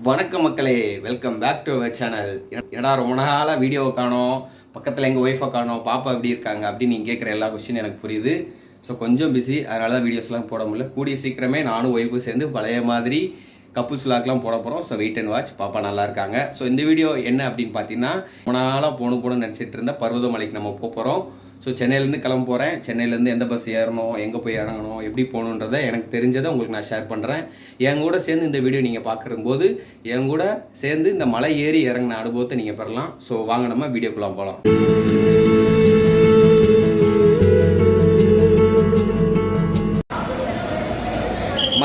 வணக்கம் மக்களே, welcome back to our channel. என்னடா ரொம்ப நாளாக வீடியோவை காணோம், பக்கத்தில் எங்கள் ஒய்ஃபை காணோம், பாப்பா எப்படி இருக்காங்க அப்படின்னு நீங்கள் கேட்குற எல்லா கொஸ்டின் எனக்கு புரியுது. ஸோ கொஞ்சம் பிஸி, அதனால தான் வீடியோஸ்லாம் போட முடியல. கூடிய சீக்கிரமே நானும் ஒய்ஃபும் சேர்ந்து பழைய மாதிரி கப்புள்ஸ் விளாக்லாம் போட போகிறோம். So wait and watch. பாப்பா நல்லா இருக்காங்க. ஸோ இந்த வீடியோ என்ன அப்படின்னு பார்த்தீங்கன்னா, ரொம்ப நாளாக போகணும்னு நினச்சிட்டு இருந்த பர்வதமலைக்கு நம்ம போகிறோம். ஸோ சென்னையிலேருந்து கிளம்ப போகிறேன். சென்னையிலேருந்து எந்த பஸ் ஏறணும், எங்கே போய் இறங்கணும், எப்படி போகணுன்றதை எனக்கு தெரிஞ்சதை உங்களுக்கு நான் ஷேர் பண்ணுறேன். என் கூட சேர்ந்து இந்த வீடியோ நீங்கள் பார்க்கும்போது என் கூட சேர்ந்து இந்த மலை ஏறி இறங்கின அனுபவத்தை நீங்கள் பெறலாம். ஸோ வாங்க நம்ம வீடியோக்குள்ளே போகலாம்.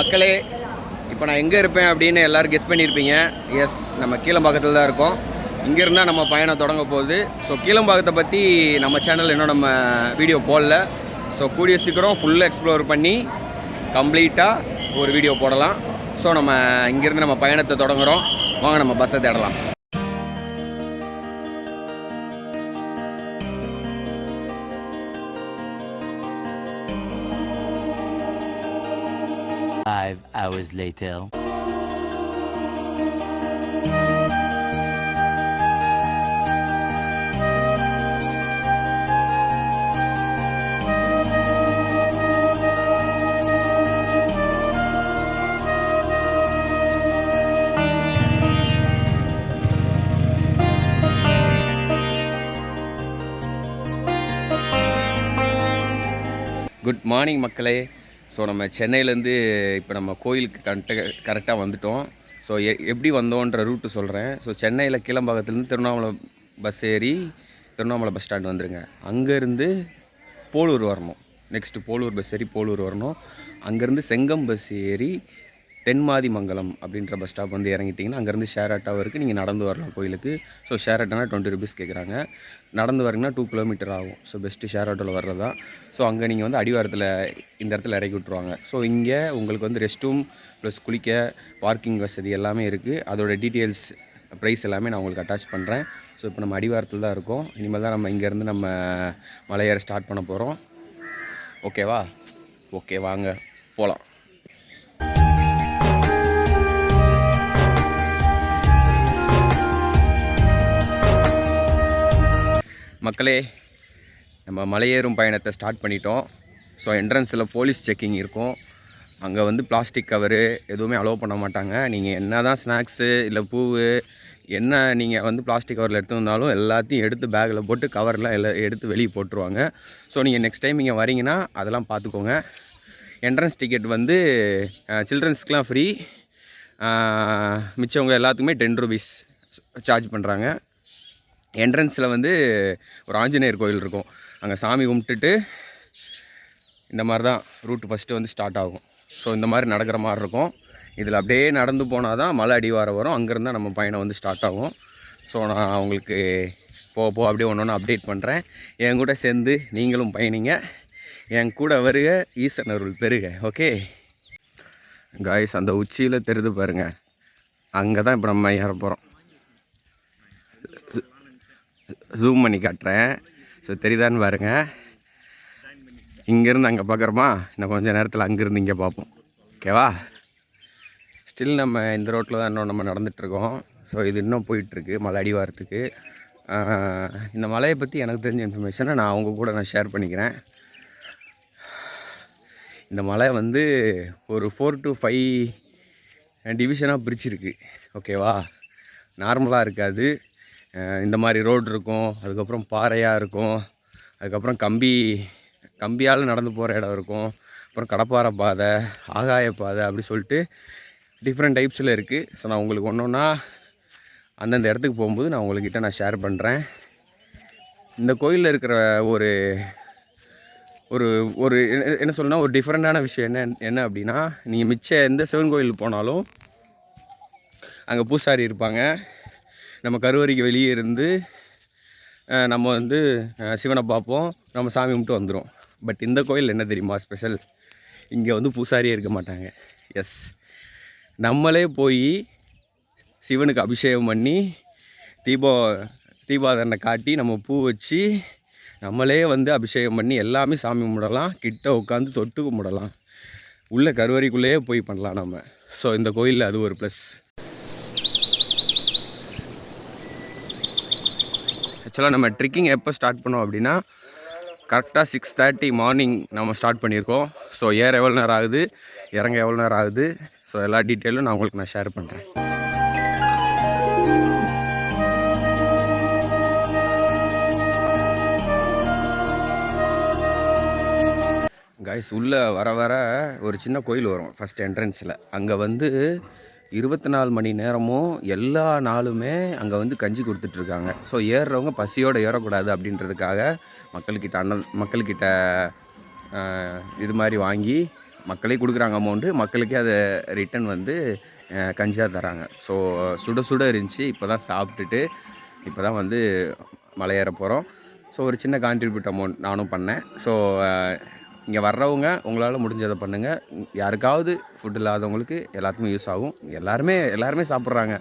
மக்களே, இப்போ நான் எங்கே இருப்பேன் அப்படின்னு எல்லோரும் கெஸ் பண்ணியிருப்பீங்க. எஸ், நம்ம கீழம்பாக்கத்தில் தான் இருக்கோம். இங்கேருந்தா நம்ம பயணம் தொடங்க போகுது. ஸோ கீழம்பாக்கத்தை பற்றி நம்ம சேனல் இன்னும் நம்ம வீடியோ போடல. ஸோ கூடிய சீக்கிரம் ஃபுல்லாக எக்ஸ்ப்ளோர் பண்ணி கம்ப்ளீட்டாக ஒரு வீடியோ போடலாம். ஸோ நம்ம இங்கேருந்து நம்ம பயணத்தை தொடங்குகிறோம். வாங்க நம்ம பஸ்ஸை தேடலாம். Five hours later. Good morning மக்களே. ஸோ நம்ம சென்னையிலேருந்து இப்போ நம்ம கோயிலுக்கு கரெக்டாக வந்துட்டோம். ஸோ எப்படி வந்தோன்ற ரூட்டு சொல்கிறேன். ஸோ சென்னையில் கீழம்பாக்கத்துலேருந்து திருவண்ணாமலை பஸ் ஏறி திருவண்ணாமலை பஸ் ஸ்டாண்ட் வந்துடுங்க. அங்கேருந்து போலூர் வரணும். நெக்ஸ்ட்டு போலூர் பஸ் ஏறி போலூர் வரணும். அங்கேருந்து செங்கம் பஸ் ஏறி தென்மாதிமங்கலம் அப்படின்ற பஸ் ஸ்டாப் வந்து இறங்கிட்டிங்கன்னா அங்கேருந்து ஷேர் ஆட்டோவும் இருக்குது. நீங்கள் நடந்து வரலாம் கோயிலுக்கு. ஸோ ஷேர் ஆட்டோனா 20 rupees கேட்குறாங்க. நடந்து வரீங்கன்னா 2 kilometer ஆகும். ஸோ பெஸ்ட்டு ஷேர் ஆட்டோவில் வர்றது தான். ஸோ அங்கே நீங்கள் வந்து அடிவாரத்தில் இந்த இடத்துல இறக்கி விட்ருவாங்க. ஸோ இங்கே உங்களுக்கு வந்து ரெஸ்ட் ரூம் ப்ளஸ் குளிக்க பார்க்கிங் வசதி எல்லாமே இருக்குது. அதோட டீட்டெயில்ஸ் ப்ரைஸ் எல்லாமே நான் உங்களுக்கு அட்டாச் பண்ணுறேன். ஸோ இப்போ நம்ம அடிவாரத்தில் தான் இருக்கோம். இனிமேல் தான் நம்ம இங்கேருந்து நம்ம மலையேற ஸ்டார்ட் பண்ண போகிறோம். ஓகேவா? ஓகே, வாங்க போகலாம். மக்களே, நம்ம மலையேறும் பயணத்தை ஸ்டார்ட் பண்ணிட்டோம். ஸோ என்ட்ரன்ஸில் போலீஸ் செக்கிங் இருக்கும். அங்கே வந்து பிளாஸ்டிக் கவரு எதுவுமே அலோவ் பண்ண மாட்டாங்க. நீங்கள் என்ன தான் ஸ்நாக்ஸு இல்லை பூவு என்ன நீங்கள் வந்து பிளாஸ்டிக் கவரில் எடுத்து வந்தாலும் எல்லாத்தையும் எடுத்து பேக்கில் போட்டு கவர்லாம் எல்லாம் எடுத்து வெளியே போட்டுருவாங்க. ஸோ நீங்கள் நெக்ஸ்ட் டைம் இங்கே வரீங்கன்னா அதெல்லாம் பார்த்துக்கோங்க. என்ட்ரன்ஸ் டிக்கெட் வந்து சில்ட்ரன்ஸ்க்கெலாம் ஃப்ரீ, மிச்சவங்க எல்லாத்துக்குமே 10 rupees சார்ஜ் பண்ணுறாங்க. என்ட்ரன்ஸில் வந்து ஒரு ஆஞ்சநேயர் கோயில் இருக்கும். அங்கே சாமி கும்பிட்டுட்டு இந்த மாதிரி தான் ரூட்டு ஃபஸ்ட்டு வந்து ஸ்டார்ட் ஆகும். ஸோ இந்த மாதிரி நடக்கிற மாதிரி இருக்கும். இதில் அப்படியே நடந்து போனால் தான் மலை அடிவாரம் வரும். அங்கேருந்து தான் நம்ம பயணம் வந்து ஸ்டார்ட் ஆகும். ஸோ நான் உங்களுக்கு போக அப்படியே ஒன்று ஒன்று அப்டேட் பண்ணுறேன். என் கூட சேர்ந்து நீங்களும் பயணிங்க. என் கூட வருக, ஈசன் அருள் பெருக. ஓகே காய்ஸ், அந்த உச்சியில் தெரிது பாருங்கள். அங்கே தான் இப்போ நம்ம ஏற போகிறோம். ஜூம் பண்ணி காட்டுறேன். ஸோ தெரியுதான்னு பாருங்கள். இங்கேருந்து அங்கே பார்க்குறோமா, இன்னும் கொஞ்சம் நேரத்தில் அங்கேருந்து இங்கே பார்ப்போம். ஓகேவா? ஸ்டில் நம்ம இந்த ரோட்டில் தான் இன்னும் நம்ம நடந்துகிட்ருக்கோம். ஸோ இது இன்னும் போயிட்டுருக்கு மலை அடிவாரத்துக்கு. இந்த மலையை பற்றி எனக்கு தெரிஞ்ச இன்ஃபர்மேஷனை நான் அவங்க கூட நான் ஷேர் பண்ணிக்கிறேன். இந்த மலை வந்து ஒரு 4 to 5 டிவிஷனாக பிரிச்சிருக்கு. ஓகேவா? நார்மலாக இருக்காது. இந்த மாதிரி ரோடு இருக்கும், அதுக்கப்புறம் பாறையாக இருக்கும், அதுக்கப்புறம் கம்பியால் நடந்து போகிற இடம் இருக்கும், அப்புறம் கடப்பாறை பாதை, ஆகாய பாதை அப்படி சொல்லிட்டு டிஃப்ரெண்ட் டைப்ஸில் இருக்குது. ஸோ நான் உங்களுக்கு ஒன்று ஒன்றா அந்தந்த இடத்துக்கு போகும்போது நான் உங்கள்கிட்ட நான் ஷேர் பண்ணுறேன். இந்த கோயிலில் இருக்கிற ஒரு ஒரு ஒரு என்ன சொல்லணும்னா ஒரு டிஃப்ரெண்ட்டான விஷயம் என்ன அப்படின்னா, நீங்கள் மிச்ச எந்த சிவன் கோயில் போனாலும் அங்கே பூசாரி இருப்பாங்க. நம்ம கருவறைக்கு வெளியே இருந்து நம்ம வந்து சிவனை பார்ப்போம், நம்ம சாமி கும்பிட்டு வந்துடும். பட் இந்த கோயில் என்ன தெரியுமா ஸ்பெஷல்? இங்கே வந்து பூசாரியே இருக்க மாட்டாங்க. எஸ், நம்மளே போய் சிவனுக்கு அபிஷேகம் பண்ணி தீபாதனை காட்டி நம்ம பூ வச்சு நம்மளே வந்து அபிஷேகம் பண்ணி எல்லாமே சாமி கும்பிடலாம். கிட்ட உட்காந்து தொட்டு கும்பிடலாம். உள்ள கருவறைக்குள்ளேயே போய் பண்ணலாம் நம்ம. ஸோ இந்த கோயிலில் அது ஒரு ப்ளஸ். ஆக்சுவலாக நம்ம ட்ரெக்கிங் எப்போ ஸ்டார்ட் பண்ணோம் அப்படின்னா கரெக்டாக 6:30 மார்னிங் நம்ம ஸ்டார்ட் பண்ணியிருக்கோம். ஸோ ஏற எவ்வளோ நேரம் ஆகுது, இறங்க எவ்வளோ நேரம் ஆகுது, ஸோ எல்லா டீட்டெயிலும் நான் உங்களுக்கு ஷேர் பண்ணுறேன். கைஸ் உள்ளே வர வர ஒரு சின்ன கோயில் வரும் ஃபஸ்ட் என்ட்ரன்ஸில். அங்கே வந்து 24 மணி நேரமும் எல்லா நாளுமே அங்கே வந்து கஞ்சி கொடுத்துட்ருக்காங்க. ஸோ ஏறுறவங்க பசியோடு ஏறக்கூடாது அப்படின்றதுக்காக மக்கள்கிட்ட இது மாதிரி வாங்கி மக்களே கொடுக்குறாங்க அமௌண்ட்டு, மக்களுக்கே அதை ரிட்டன் வந்து கஞ்சியாக தராங்க. ஸோ சுட சுட இருந்துச்சு. இப்போ தான் சாப்பிட்டுட்டு இப்போ தான் வந்து மலை ஏற போகிறோம். ஸோ ஒரு சின்ன கான்ட்ரிபியூட் அமௌண்ட் நானும் பண்ணேன். ஸோ இங்கே வர்றவங்க உங்களால் முடிஞ்சதை பண்ணுங்கள். யாருக்காவது ஃபுட் இல்லாதவங்களுக்கு எல்லாத்துக்குமே யூஸ் ஆகும். எல்லாருமே சாப்பிட்றாங்க.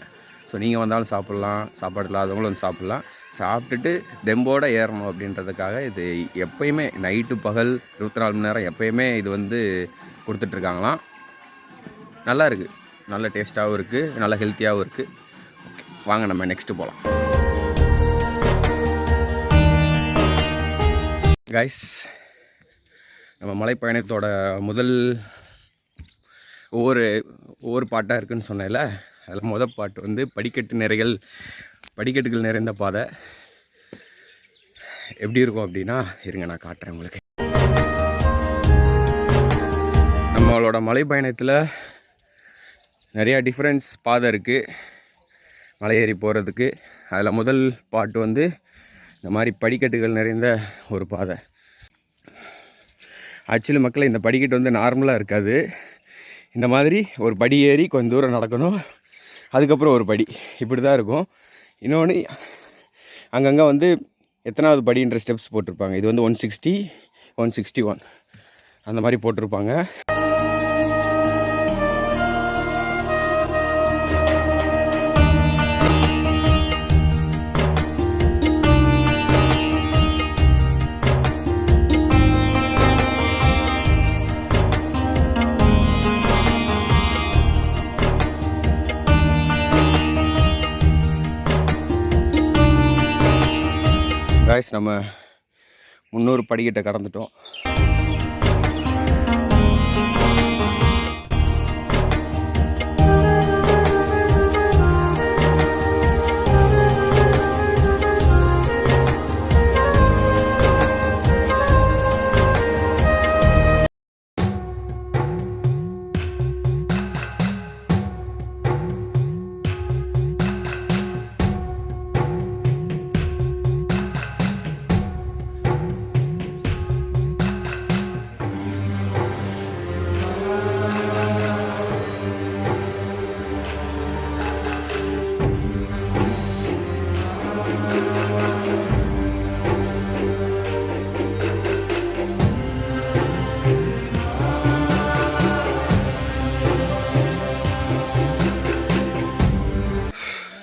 ஸோ நீங்கள் வந்தாலும் சாப்பிட்லாம், சாப்பாடு இல்லாதவங்களும் வந்து சாப்பிட்லாம். சாப்பிட்டுட்டு தெம்போடு ஏறணும் அப்படின்றதுக்காக இது எப்போயுமே நைட்டு பகல் 24 மணி நேரம் எப்போயுமே இது வந்து கொடுத்துட்ருக்காங்களாம். நல்லா இருக்குது, நல்ல டேஸ்ட்டாகவும் இருக்குது, நல்ல ஹெல்த்தியாகவும் இருக்குது. ஓகே, வாங்க நம்ம நெக்ஸ்ட்டு போகலாம். கைஸ், நம்ம மலைப்பயணத்தோட முதல் ஒவ்வொரு பாட்டாக இருக்குதுன்னு சொன்னேன்ல, அதில் முதல் பாட்டு வந்து படிக்கட்டுகள் நிறைந்த பாதை. எப்படி இருக்கும் அப்படின்னா, இருங்க நான் காட்டுறேன் உங்களுக்கு. நம்மளோட மலைப்பயணத்தில் நிறையா டிஃப்ரென்ஸ் பாதை இருக்குது மலை ஏறி போகிறதுக்கு. அதில் முதல் பாட்டு வந்து இந்த மாதிரி படிக்கட்டுகள் நிறைந்த ஒரு பாதை. ஆக்சுவலி மக்களை இந்த படிக்கட்டு வந்து நார்மலாக இருக்காது. இந்த மாதிரி ஒரு படி ஏறி கொஞ்சம் தூரம் நடக்கணும், அதுக்கப்புறம் ஒரு படி, இப்படி தான் இருக்கும். இன்னொன்று அங்கங்கே வந்து எத்தனாவது படின்ற ஸ்டெப்ஸ் போட்டிருப்பாங்க. இது வந்து 160, 161 அந்த மாதிரி போட்டிருப்பாங்க. காய்ஸ், நம்ம 300 படிக்கட்டை கடந்துட்டோம்.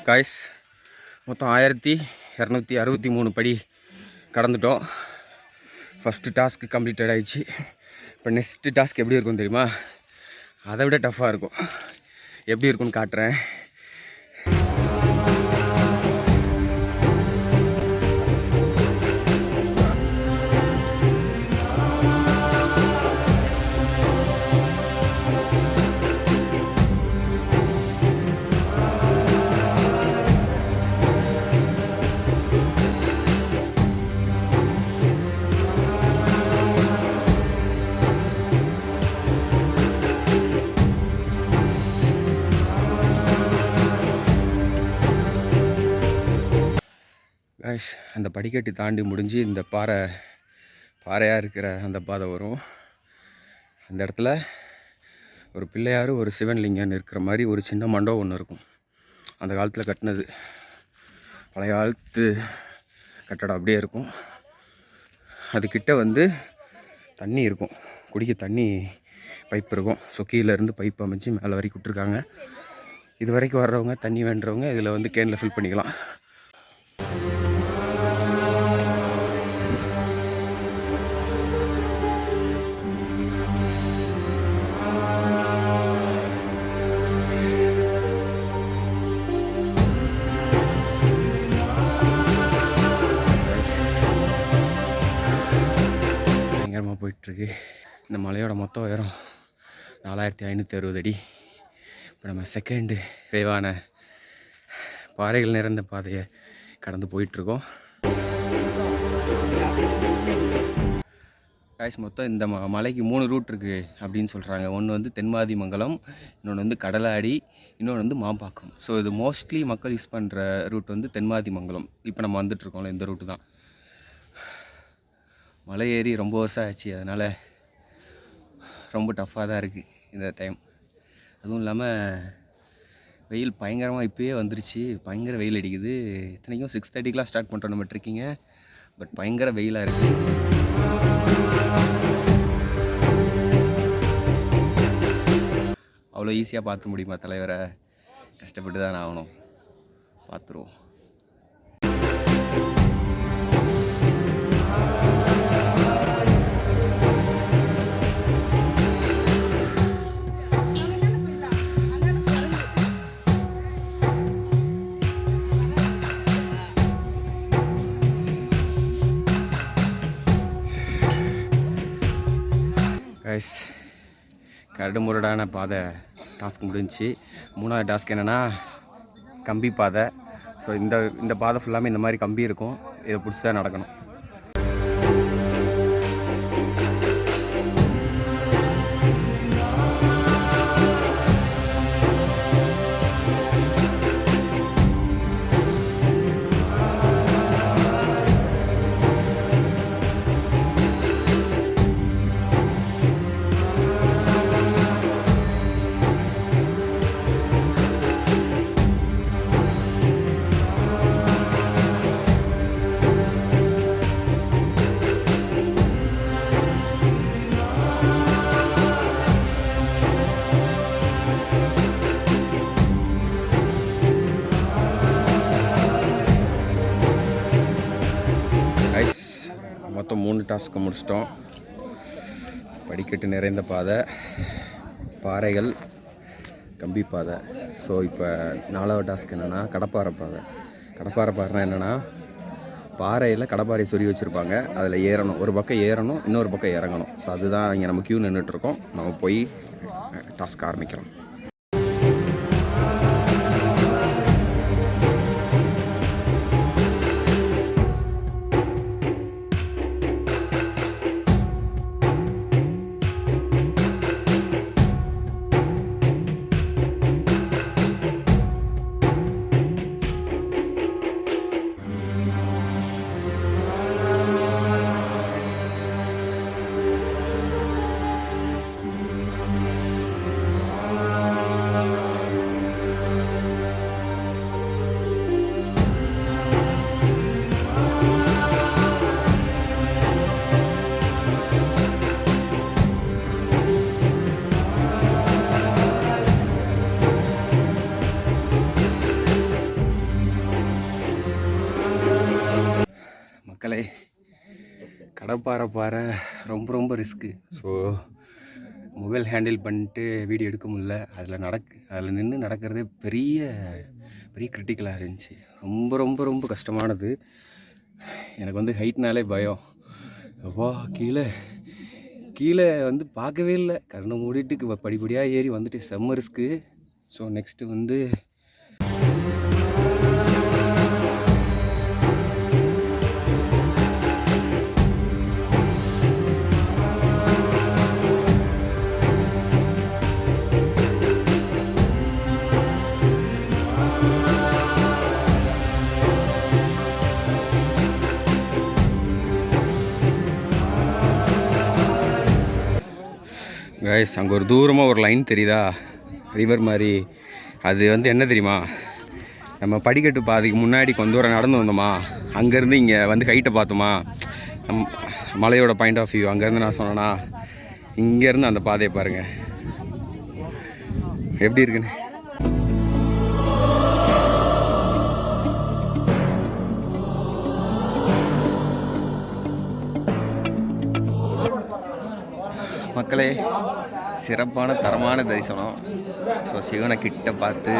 காய்ஸ், மொத்தம் 1263 படி கடந்துட்டோம். ஃபஸ்ட்டு டாஸ்க்கு கம்ப்ளீட்டட் ஆகிடுச்சு. இப்போ நெக்ஸ்ட்டு டாஸ்க் எப்படி இருக்கும் தெரியுமா? அதை விட டஃப்பாக இருக்கும். எப்படி இருக்குன்னு காட்டுறேன். அந்த படிக்கட்டு தாண்டி முடிஞ்சு இந்த பாறையாக இருக்கிற அந்த பாதை வரும். அந்த இடத்துல ஒரு பிள்ளையார், ஒரு சிவன்லிங்கன்னு இருக்கிற மாதிரி ஒரு சின்ன மண்டபம் ஒன்று இருக்கும். அந்த காலத்தில் கட்டினது, பழைய காலத்து கட்டடம் அப்படியே இருக்கும். அதுக்கிட்ட வந்து தண்ணி இருக்கும், குடிக்க தண்ணி பைப் இருக்கும். ஸோ கீழேருந்து பைப் அமைச்சு மேலே வரைக்கும் விட்டுருக்காங்க. இது வரைக்கும் வர்றவங்க தண்ணி வேண்டுறவங்க இதில் வந்து கேனில் ஃபில் பண்ணிக்கலாம். இருக்குது. இந்த மலையோட மொத்த உயரம் 4560 அடி. இப்போ நம்ம செகண்டு வேவான பாறைகள் நிறைந்த பாதையை கடந்து போயிட்டுருக்கோம். காய்ஸ் மொத்தம் இந்த மலைக்கு 3 ரூட் இருக்குது அப்படின்னு சொல்கிறாங்க. ஒன்று வந்து தென்மாதிமங்கலம், இன்னொன்று வந்து கடலாடி, இன்னொன்று வந்து மாம்பாக்கம். ஸோ இது மோஸ்ட்லி மக்கள் யூஸ் பண்ணுற ரூட் வந்து தென்மாதிமங்கலம். இப்போ நம்ம வந்துட்டுருக்கோம்ல இந்த ரூட்டு தான். மலை ஏறி ரொம்ப வருஷம் ஆச்சு, அதனால் ரொம்ப டஃப்பாக தான் இருக்குது இந்த டைம். அதுவும் இல்லாமல் வெயில் பயங்கரமாக இப்போயே வந்துருச்சு. பயங்கர வெயில் அடிக்குது. இத்தனைக்கும் 6:30க்கெலாம் ஸ்டார்ட் பண்ணுறோம் நம்ம ட்ரெக்கிங்கை. பட் பயங்கர வெயிலாக இருக்குது. அவ்வளோ ஈஸியாக பார்த்து முடியுமா தலைவரை? கஷ்டப்பட்டு தான் ஆகணும். பார்த்துருவோம். கைஸ் கரடு முரடான பாதை டாஸ்க் முடிஞ்சிச்சு. 3வது டாஸ்க் என்னென்னா கம்பி பாதை. ஸோ இந்த பாதை ஃபுல்லாமே இந்த மாதிரி கம்பி இருக்கும். இதை பிடிச்சி தான் நடக்கணும். மொத்தம் 3 டாஸ்க்கு முடிச்சிட்டோம். படிக்கட்டு நிறைந்த பாதை, பாறைகள், கம்பி பாதை. ஸோ இப்போ 4வது டாஸ்க் என்னென்னா கடப்பாறை பாதை. கடப்பாறை பாறைனா என்னென்னா பாறையில் கடப்பாறை சொறி வச்சுருப்பாங்க. அதில் ஏறணும். ஒரு பக்கம் ஏறணும், இன்னொரு பக்கம் இறங்கணும். ஸோ அதுதான் இங்கே நம்ம கியூ நின்றுட்டுருக்கோம். நம்ம போய் டாஸ்க் ஆரம்பிக்கிறோம். மக்களே, கடப்பாறை பாறை ரொம்ப ரிஸ்க்கு. ஸோ மொபைல் ஹேண்டில் பண்ணிட்டு வீடியோ எடுக்க முடியல. அதில் நின்று நடக்கிறதே பெரிய கிரிட்டிக்கலாக இருந்துச்சு. ரொம்ப கஷ்டமானது. எனக்கு வந்து ஹைட்னாலே பயம். அப்பா கீழே வந்து பார்க்கவே இல்லை. கண்ணை மூடிட்டு படிப்படியாக ஏறி வந்துட்டு செம்ம ரிஸ்க்கு. ஸோ நெக்ஸ்ட்டு வந்து கைஸ் அங்கே ஒரு தூரமாக ஒரு லைன் தெரியுதா, ரிவர் மாதிரி. அது வந்து என்ன தெரியுமா, நம்ம படிக்கட்டு பாதைக்கு முன்னாடி கொஞ்சம் தூரம் நடந்து வந்தோமா, அங்கேருந்து இங்கே வந்து ஹைட்டை பார்த்தோமா, மலையோட பாயிண்ட் ஆஃப் வியூ அங்கேருந்து நான் சொன்னேன்னா, இங்கேருந்து அந்த பாதையை பாருங்கள் எப்படி இருக்குன்னு. மக்களே, சிறப்பான தரமான தரிசனம். ஸோ சிவனை கிட்ட பார்த்து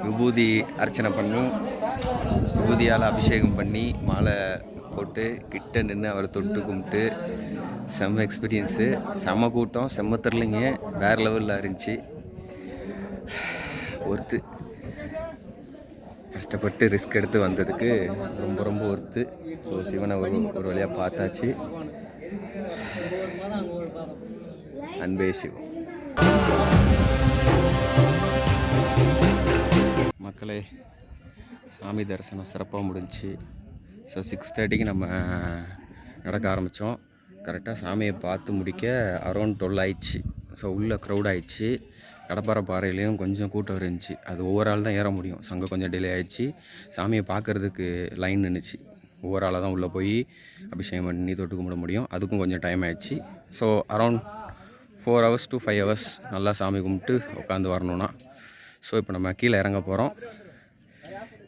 விபூதி அர்ச்சனை பண்ணி, விபூதியால் அபிஷேகம் பண்ணி, மாலை போட்டு கிட்ட நின்று அவரை தொட்டு கும்பிட்டு செம்ம எக்ஸ்பீரியன்ஸு, செம்ம கூட்டம், செம்ம த்ரில்லிங்கு, வேறு லெவலில் இருந்துச்சு. ஒர்த்து, கஷ்டப்பட்டு ரிஸ்க் எடுத்து வந்ததுக்கு ரொம்ப ரொம்ப ஒர்த்து. ஸோ சிவனை ஒரு வழியாக பார்த்தாச்சு. அன்பே சிவம். மக்களே, சாமி தரிசனம் சிறப்பாக முடிஞ்சிச்சு. ஸோ 6:30க்கு நம்ம நடக்க ஆரம்பித்தோம். கரெக்டாக சாமியை பார்த்து முடிக்க அரௌண்ட் 12 ஆயிடுச்சு. ஸோ உள்ளே க்ரௌட் ஆயிடுச்சு. கடப்பாறை பாறையிலையும் கொஞ்சம் கூட்டம் இருந்துச்சு. அது ஒவ்வொரு ஆள் தான் ஏற முடியும். ஸோ அங்கே கொஞ்சம் டிலே ஆகிடுச்சு. சாமியை பார்க்குறதுக்கு லைன் நின்றுச்சு. ஒவ்வொரு ஆளாக தான் உள்ளே போய் அபிஷேகம் பண்ணி தொட்டு கும்பிட முடியும். அதுக்கும் கொஞ்சம் டைம் ஆகிடுச்சு. So around 4 hours to 5 hours நல்லா சாமி கும்பிட்டு உட்காந்து வரணுன்னா. ஸோ இப்போ நம்ம கீழே இறங்க போகிறோம்.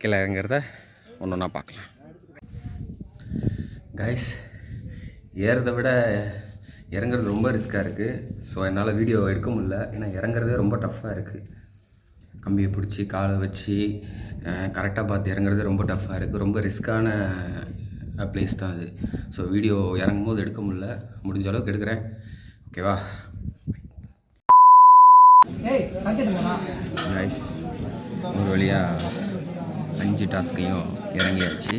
கீழே இறங்குறத ஒன்று ஒன்றா பார்க்கலாம். கைஸ், ஏறதை விட இறங்குறது ரொம்ப ரிஸ்க்காக இருக்குது. ஸோ என்னால் வீடியோ எடுக்க முடியல. ஏன்னா இறங்குறதே ரொம்ப டஃப்பாக இருக்குது. கம்பியை பிடிச்சி காலை வச்சு கரெக்டாக பார்த்து இறங்குறது ரொம்ப டஃப்பாக இருக்குது. ரொம்ப ரிஸ்க்கான ப்ளேஸ் தான் அது. ஸோ வீடியோ இறங்கும் போது எடுக்க முடியல. முடிஞ்ச அளவுக்கு எடுக்கிறேன். ஓகேவா? கைஸ், ஒரு வழியாக 5 டாஸ்கையும் இறங்கியாச்சு.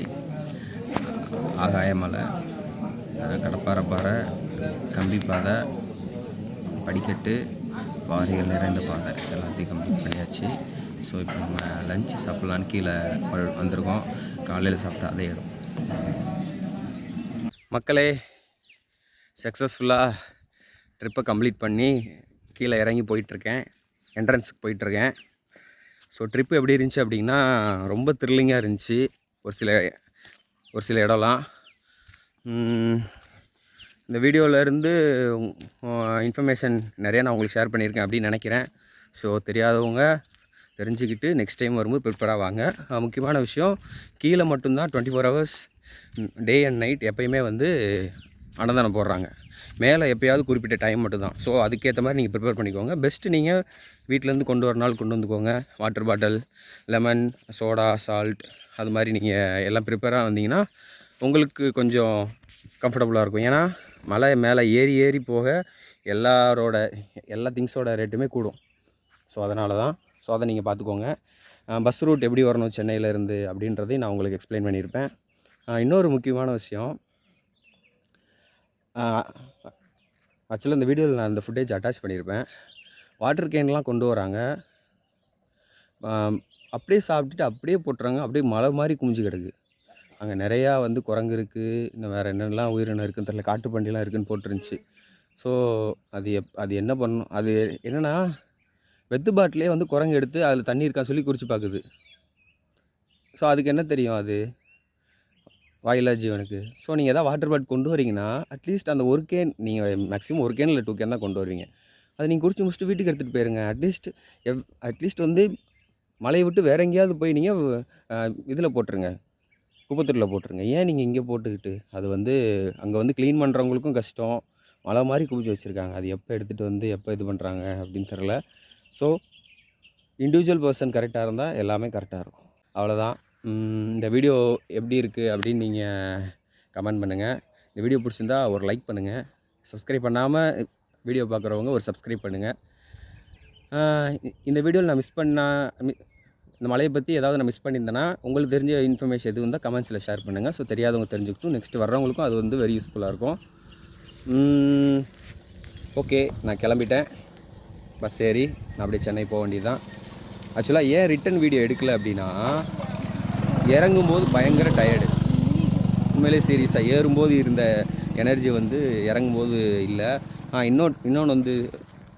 ஆகாயமலை, கடப்பாறை பாறை, கம்பி பாதை, படிக்கட்டு, பாறைகள் நிறைந்த பாதை எல்லாத்தையும் கம்ப்ளீட் பண்ணியாச்சு. ஸோ இப்போ நம்ம லஞ்சு சாப்பிட்லான்னு கீழே வந்திருக்கோம். காலையில் சாப்பிட்டா அதே இடம். மக்களே, சக்ஸஸ்ஃபுல்லாக ட்ரிப்பை கம்ப்ளீட் பண்ணி கீழே இறங்கி போயிட்டுருக்கேன். என்ட்ரன்ஸுக்கு போயிட்டுருக்கேன். ஸோ ட்ரிப்பு எப்படி இருந்துச்சு அப்படின்னா ரொம்ப த்ரில்லிங்காக இருந்துச்சு. ஒரு சில இடம்லாம் இந்த வீடியோவிலேருந்து இன்ஃபர்மேஷன் நிறையா நான் உங்களுக்கு ஷேர் பண்ணியிருக்கேன் அப்படின்னு நினைக்கிறேன். ஸோ தெரியாதவங்க தெரிஞ்சுக்கிட்டு நெக்ஸ்ட் டைம் வரும்போது ப்ரிப்பராக வாங்க. முக்கியமான விஷயம், கீழே மட்டும்தான் 24 hours டே அண்ட் நைட் எப்போயுமே வந்து அன்னதானம் போடுறாங்க. மேலே எப்போயாவது குறிப்பிட்ட டைம் மட்டும்தான். ஸோ அதுக்கேற்ற மாதிரி நீங்கள் ப்ரிப்பேர் பண்ணிக்கோங்க. பெஸ்ட்டு நீங்கள் வீட்டிலேருந்து கொண்டு வர நாள் கொண்டு வந்துக்கோங்க. Water bottle, lemon, soda, salt, அது மாதிரி நீங்கள் எல்லாம் ப்ரிப்பேராக வந்தீங்கன்னா உங்களுக்கு கொஞ்சம் கம்ஃபர்டபுளாக இருக்கும். ஏன்னா மலை மேலே ஏறி போக எல்லா திங்ஸோட ரேட்டுமே கூடும். ஸோ அதனால தான். ஸோ அதை நீங்கள் பார்த்துக்கோங்க. பஸ் ரூட் எப்படி வரணும் சென்னையிலேருந்து அப்படின்றதையும் நான் உங்களுக்கு எக்ஸ்பிளைன் பண்ணியிருப்பேன். இன்னொரு முக்கியமான விஷயம், ஆக்சுவலாக இந்த வீடியோவில் நான் அந்த ஃபுட்டேஜ் அட்டாச் பண்ணியிருப்பேன். வாட்டர் கேன்லாம் கொண்டு வராங்க. அப்படியே சாப்பிட்டுட்டு அப்படியே போட்டுறாங்க. அப்படியே மலை மாதிரி குமிஞ்சு கிடக்கு. அங்கே நிறையா வந்து குரங்கு இருக்குது, இன்னும் வேறு என்னென்னலாம் உயிரினம் இருக்குதுன்னு தெரியல, காட்டுப்பண்டிலாம் இருக்குதுன்னு போட்டுருந்துச்சு. ஸோ அது என்ன பண்ணணும், அது என்னென்னா வெத்து பாட்டிலே வந்து குரங்கு எடுத்து அதில் தண்ணி இருக்கான்னு சொல்லி குறித்து பார்க்குது. ஸோ அதுக்கு என்ன தெரியும், அது வாயில்லா ஜீவனுக்கு. ஸோ நீங்கள் எதாவது வாட்டர் பாட்டில் கொண்டு வரீங்கன்னா அட்லீஸ்ட் அந்த ஒரு கேன், நீங்கள் மேக்ஸிமம் 1 கேன் இல்லை 2 கேன் தான் கொண்டு வருவீங்க. அதை நீங்கள் குடிச்சு முடிச்சுட்டு வீட்டுக்கு எடுத்துகிட்டு போயிருங்க. அட்லீஸ்ட் வந்து மலையை விட்டு வேறு எங்கேயாவது போய் நீங்கள் இதில் போட்டுருங்க, குப்பத்தூரில் போட்டுருங்க. ஏன் நீங்கள் இங்கே போட்டுக்கிட்டு, அது வந்து அங்கே வந்து க்ளீன் பண்ணுறவங்களுக்கும் கஷ்டம். மலை மாதிரி குவிச்சு வச்சுருக்காங்க. அது எப்போ எடுத்துகிட்டு வந்து எப்போ இது பண்ணுறாங்க அப்படின்னு தெரில. ஸோ இண்டிவிஜுவல் பர்சன் கரெக்டாக இருந்தால் எல்லாமே கரெக்டாக இருக்கும். அவ்வளோதான். இந்த வீடியோ எப்படி இருக்குது அப்படின்னு நீங்கள் கமெண்ட் பண்ணுங்கள். இந்த வீடியோ பிடிச்சிருந்தா ஒரு லைக் பண்ணுங்கள். சப்ஸ்கிரைப் பண்ணாமல் வீடியோ பார்க்குறவங்க ஒரு சப்ஸ்கிரைப் பண்ணுங்கள். இந்த வீடியோவில் நான் இந்த மலையை பற்றி ஏதாவது நான் மிஸ் பண்ணியிருந்தேன்னா உங்களுக்கு தெரிஞ்ச இன்ஃபர்மேஷன் எது இருந்தால் கமெண்ட்ஸில் ஷேர் பண்ணுங்கள். ஸோ தெரியாதவங்க தெரிஞ்சுக்கிட்டும் நெக்ஸ்ட்டு வர்றவங்களுக்கும் அது வந்து வெரி யூஸ்ஃபுல்லாக இருக்கும். ஓகே, நான் கிளம்பிட்டேன். பஸ் ஏறி நான் அப்படியே சென்னை போக வேண்டியது தான். ஆக்சுவலாக ஏன் ரிட்டன் வீடியோ எடுக்கலை அப்படின்னா, இறங்கும்போது பயங்கர டயர்டு. உண்மையிலே சீரியஸாக ஏறும்போது இருந்த எனர்ஜி வந்து இறங்கும்போது இல்லை. இன்னொன்று வந்து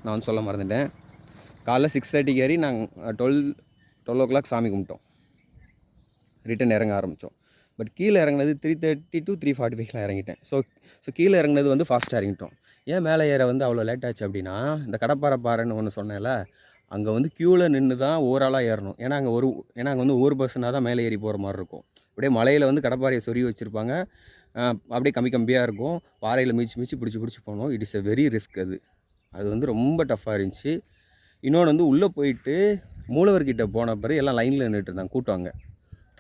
நான் வந்து சொல்ல மறந்துட்டேன். காலைல 6:30க்கு ஏறி நாங்கள் 12 o'clock சாமி கும்பிட்டோம். ரிட்டன் இறங்க ஆரம்பித்தோம். பட் கீழே இறங்கினது 3:30 to 3:45 இறங்கிட்டேன். ஸோ கீழே இறங்கினது வந்து ஃபாஸ்ட்டாக இறங்கிட்டோம். ஏன் மேலே ஏற வந்து அவ்வளோ லேட் ஆச்சு அப்படின்னா, இந்த கடப்பாறை பாறைன்னு ஒன்று சொன்னேன்ல, அங்கே வந்து க்யூவில் நின்று தான் ஓவராலாக ஏறணும். ஏன்னா அங்கே வந்து ஒவ்வொரு பர்சனாக தான் மேலே ஏறி போகிற மாதிரி இருக்கும். அப்படியே மலையில் வந்து கடப்பாறையை சொருகி வச்சுருப்பாங்க. அப்படியே கம்பியாக இருக்கும். பாறையில் மிதிச்சு பிடிச்சி போகணும். It is a very risk. அது வந்து ரொம்ப டஃப்பாக இருந்துச்சு. இன்னொன்று வந்து உள்ளே போயிட்டு மூலவர்கிட்ட போன பிறகு எல்லாம் லைனில் நின்றுட்டு இருந்தாங்க. கூட்டம்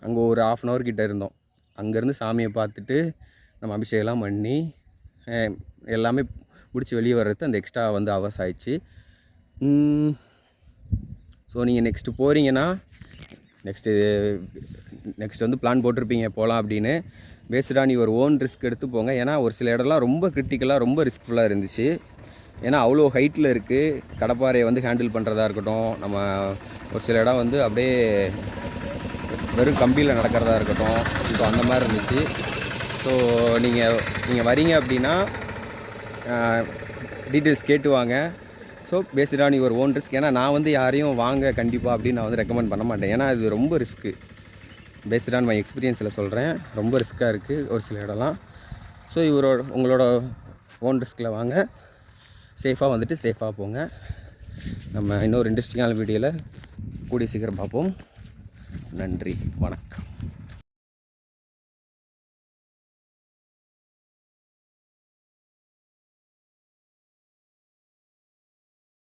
அங்கே ஒரு 1/2 hour கிட்டே இருந்தோம். அங்கேருந்து சாமியை பார்த்துட்டு நம்ம அபிஷேகம்லாம் பண்ணி எல்லாமே முடிச்சு வெளியே வர்றது அந்த எக்ஸ்ட்ரா வந்து ஹவர்ஸ் ஆயிடுச்சு. ஸோ நீங்கள் நெக்ஸ்ட்டு போகிறீங்கன்னா நெக்ஸ்ட் வந்து பிளான் போட்டிருப்பீங்க போகலாம் அப்படின்னு. பேஸ்டாக நீ ஒரு ஓன் ரிஸ்க் எடுத்து போங்க. ஏன்னா ஒரு சில இடம்லாம் ரொம்ப கிரிட்டிக்கலாக ரொம்ப ரிஸ்க்ஃபுல்லாக இருந்துச்சு. ஏன்னா அவ்வளோ ஹைட்டில் இருக்குது. கடப்பாறையை வந்து ஹேண்டில் பண்ணுறதா இருக்கட்டும், நம்ம ஒரு சில இடம் வந்து அப்படியே வெறும் கம்பியில் நடக்கிறதா இருக்கட்டும், ஸோ அந்த மாதிரி இருந்துச்சு. ஸோ நீங்கள் வரீங்க அப்படின்னா டீட்டெயில்ஸ் கேட்டு வாங்க. ஸோ பேஸ்டாக நீ ஒரு ஓன் ரிஸ்க். ஏன்னா நான் வந்து யாரையும் வாங்க கண்டிப்பாக அப்படின்னு நான் வந்து ரெக்கமெண்ட் பண்ண மாட்டேன். ஏன்னா இது ரொம்ப ரிஸ்க்கு. பேஸ்டான மை எக்ஸ்பீரியன்ஸில் சொல்கிறேன், ரொம்ப ரிஸ்க்காக இருக்குது ஒரு சில இடம்லாம். ஸோ உங்களோட ஓன் ரிஸ்கில் வாங்க, சேஃபாக வந்துட்டு சேஃபாக போங்க. நம்ம இன்னொரு இன்ட்ரெஸ்டிங்கான வீடியோவில் கூடிய சீக்கிரம் பார்ப்போம். நன்றி, வணக்கம்.